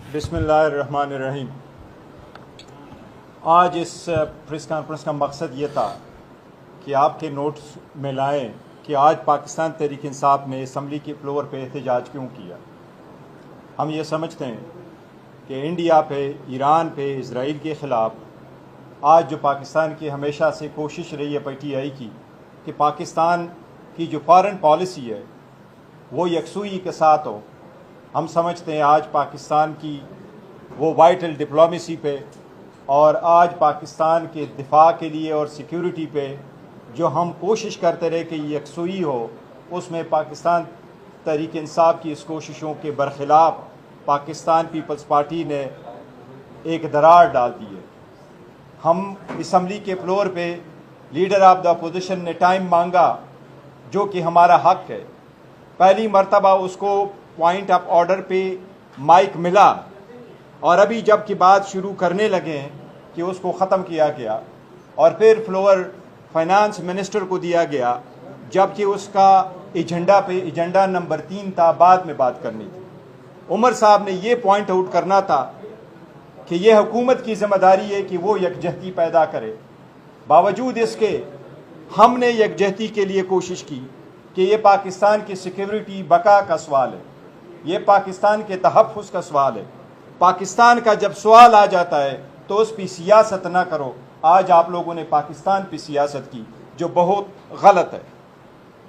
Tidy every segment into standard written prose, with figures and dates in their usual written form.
बिस्मिल्लाहिर्रहमानिर्रहीम। आज इस प्रेस कॉन्फ्रेंस का मकसद ये था कि आपके नोट्स में लाएं कि आज पाकिस्तान तहरीक इंसाफ ने असम्बली के फ्लोर पे एहतजाज क्यों किया। हम ये समझते हैं कि इंडिया पे, ईरान पे, इजराइल के ख़िलाफ़ आज जो पाकिस्तान की हमेशा से कोशिश रही है PTI की कि पाकिस्तान की जो फॉरेन पॉलिसी है वो यकसुई के साथ हो। हम समझते हैं आज पाकिस्तान की वो वाइटल डिप्लोमेसी पे और आज पाकिस्तान के दिफा के लिए और सिक्योरिटी पे जो हम कोशिश करते रहे कि यकसुई हो, उसमें पाकिस्तान तहरीक इंसाफ की इस कोशिशों के बरखिलाफ़ पाकिस्तान पीपल्स पार्टी ने एक दरार डाल दी है। हम असम्बली के फ्लोर पे लीडर ऑफ द अपोजिशन ने टाइम मांगा, जो कि हमारा हक है। पहली मर्तबा उसको पॉइंट ऑफ ऑर्डर पे माइक मिला और अभी जब की बात शुरू करने लगे कि उसको ख़त्म किया गया और फिर फ्लोर फाइनेंस मिनिस्टर को दिया गया, जबकि उसका एजेंडा नंबर 3 था, बाद में बात करनी थी। उमर साहब ने ये पॉइंट आउट करना था कि यह हुकूमत की जिम्मेदारी है कि वो यकजहती पैदा करे। बावजूद इसके हमने यकजहती के लिए कोशिश की कि ये पाकिस्तान की सिक्योरिटी बका का सवाल है, ये पाकिस्तान के तहफ़्फ़ुज़ का सवाल है। पाकिस्तान का जब सवाल आ जाता है तो उस पर सियासत ना करो। आज आप लोगों ने पाकिस्तान पर सियासत की जो बहुत गलत है।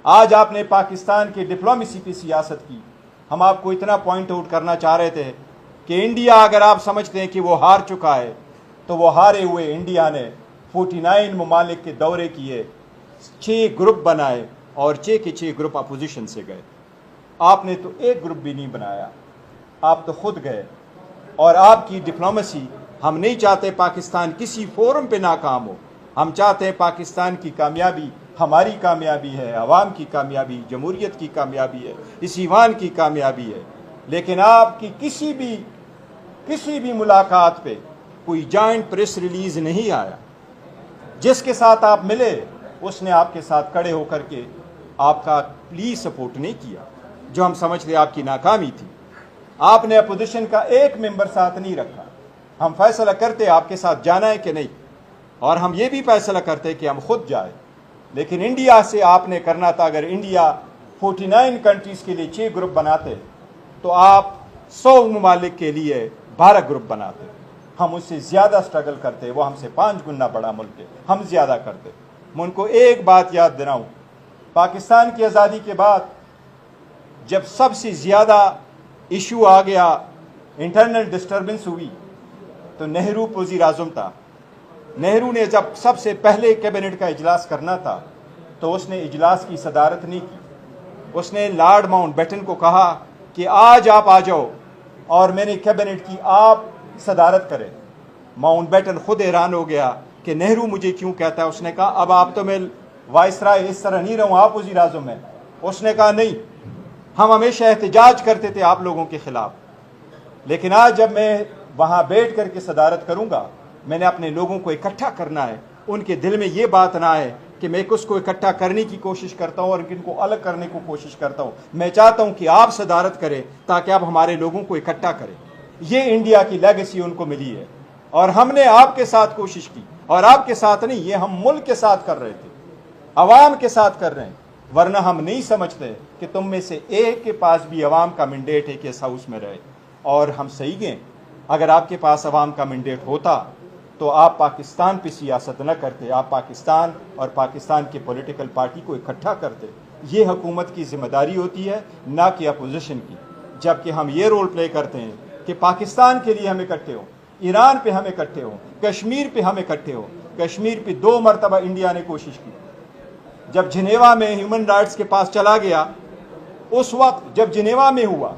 आज आपने पाकिस्तान की डिप्लोमेसी की सियासत की। हम आपको इतना पॉइंट आउट करना चाह रहे थे कि इंडिया, अगर आप समझते हैं कि वो हार चुका है, तो वो हारे हुए इंडिया ने 49 ममालिक के दौरे किए, 6 ग्रुप बनाए और 6 के 6 ग्रुप अपोजिशन से गए। आपने तो एक ग्रुप भी नहीं बनाया, आप तो खुद गए। और आपकी डिप्लोमेसी, हम नहीं चाहते पाकिस्तान किसी फोरम पे नाकाम हो। हम चाहते हैं पाकिस्तान की कामयाबी हमारी कामयाबी है, अवाम की कामयाबी, जमहूरियत की कामयाबी है, इस ईवान की कामयाबी है। लेकिन आपकी किसी भी मुलाकात पे कोई जॉइंट प्रेस रिलीज नहीं आया। जिसके साथ आप मिले उसने आपके साथ खड़े होकर के आपका प्लीज सपोर्ट नहीं किया, जो हम समझते आपकी नाकामी थी। आपने अपोजिशन का एक मेंबर साथ नहीं रखा। हम फैसला करते आपके साथ जाना है कि नहीं, और हम ये भी फैसला करते कि हम खुद जाए। लेकिन इंडिया से आपने करना था। अगर इंडिया 49 कंट्रीज के लिए 6 ग्रुप बनाते तो आप 100 ममालिक के लिए 12 ग्रुप बनाते। हम उससे ज़्यादा स्ट्रगल करते, वो हमसे 5 गुना बड़ा मुल्क है, हम ज़्यादा करते। मैं उनको एक बात याद दिलाऊं, पाकिस्तान की आज़ादी के बाद जब सबसे ज़्यादा इशू आ गया, इंटरनल डिस्टर्बेंस हुई, तो नेहरू वज़ीर आज़म था। नेहरू ने जब सबसे पहले कैबिनेट का इजलास करना था तो उसने इजलास की सदारत नहीं की। उसने लॉर्ड माउंटबेटन को कहा कि आज आप आ जाओ और मेरे कैबिनेट की आप सदारत करें। माउंटबेटन खुद हैरान हो गया कि नेहरू मुझे क्यों कहता है। उसने कहा अब आप तो मैं वाइसराय इस तरह नहीं रहूँ, आप वज़ीर आज़म हैं। उसने कहा नहीं, हम हमेशा एहतजाज करते थे आप लोगों के खिलाफ, लेकिन आज जब मैं वहाँ बैठ करके सदारत करूँगा, मैंने अपने लोगों को इकट्ठा करना है। उनके दिल में ये बात ना आए कि मैं उसको इकट्ठा करने की कोशिश करता हूँ और इनको अलग करने को कोशिश करता हूँ। मैं चाहता हूँ कि आप सदारत करें ताकि आप हमारे लोगों को इकट्ठा करें। ये इंडिया की लेगेसी उनको मिली है और हमने आपके साथ कोशिश की। और आपके साथ नहीं, ये हम मुल्क के साथ कर रहे थे, अवाम के साथ कर रहे हैं। वरना हम नहीं समझते कि तुम में से एक के पास भी अवाम का मैंडेट है कि इस हाउस में रहे। और हम सही गए, अगर आपके पास अवाम का मैंडेट होता तो आप पाकिस्तान पे सियासत न करते, आप पाकिस्तान और पाकिस्तान के पॉलिटिकल पार्टी को इकट्ठा करते। ये हुकूमत की जिम्मेदारी होती है, ना कि अपोजिशन की। जबकि हम ये रोल प्ले करते हैं कि पाकिस्तान के लिए हम इकट्ठे हों, ईरान पे हम इकट्ठे हों, कश्मीर पे हम इकट्ठे हों। कश्मीर पे 2 मरतबा इंडिया ने कोशिश की। जब जिनेवा में ह्यूमन राइट्स के पास चला गया, उस वक्त जब जिनेवा में हुआ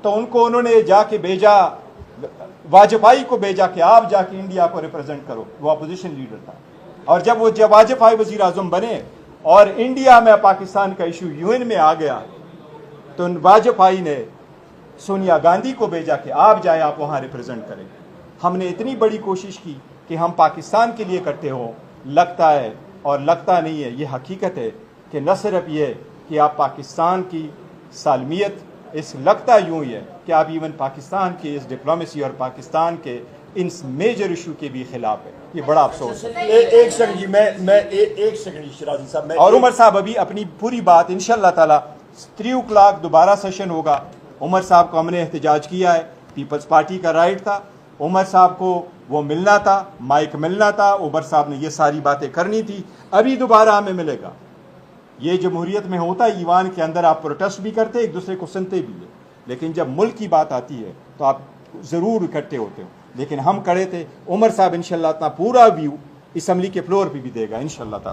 तो उन्होंने जाके भेजा, वाजपेयी को भेजा कि आप जाके इंडिया को रिप्रेजेंट करो। वो अपोजिशन लीडर था। और जब वाजपेयी वज़ीर आज़म बने और इंडिया में पाकिस्तान का इशू यूएन में आ गया, तो वाजपेयी ने सोनिया गांधी को भेजा कि आप जाए, आप वहाँ रिप्रेजेंट करें। हमने इतनी बड़ी कोशिश की कि हम पाकिस्तान के लिए इकट्ठे हों। लगता है और लगता नहीं है, ये हकीकत है कि न सिर्फ ये कि आप पाकिस्तान की सालमियत इस लगता यूं ही है कि आप इवन पाकिस्तान के इस डिप्लोमेसी और पाकिस्तान के इन मेजर इशू के भी खिलाफ है। ये बड़ा अफसोस है। एक सेकंड जी, एक सेकंड जी शिराजी साहब, और उमर साहब अभी अपनी पूरी बात इंशाल्लाह ताला 3 o'clock दोबारा सेशन होगा। उमर साहब को हमने एहतजाज किया है, पीपल्स पार्टी का राइट था, उमर साहब को वो मिलना था, माइक मिलना था, उमर साहब ने ये सारी बातें करनी थी। अभी दोबारा हमें मिलेगा। ये जमहूरियत में होता है, ईवान के अंदर आप प्रोटेस्ट भी करते, एक दूसरे को सुनते भी है, लेकिन जब मुल्क की बात आती है तो आप ज़रूर इकट्ठे होते हो। लेकिन हम खड़े थे। उमर साहब इंशाल्लाह अपना पूरा व्यू असम्बली के फ्लोर पे भी देगा इंशाल्लाह ताला।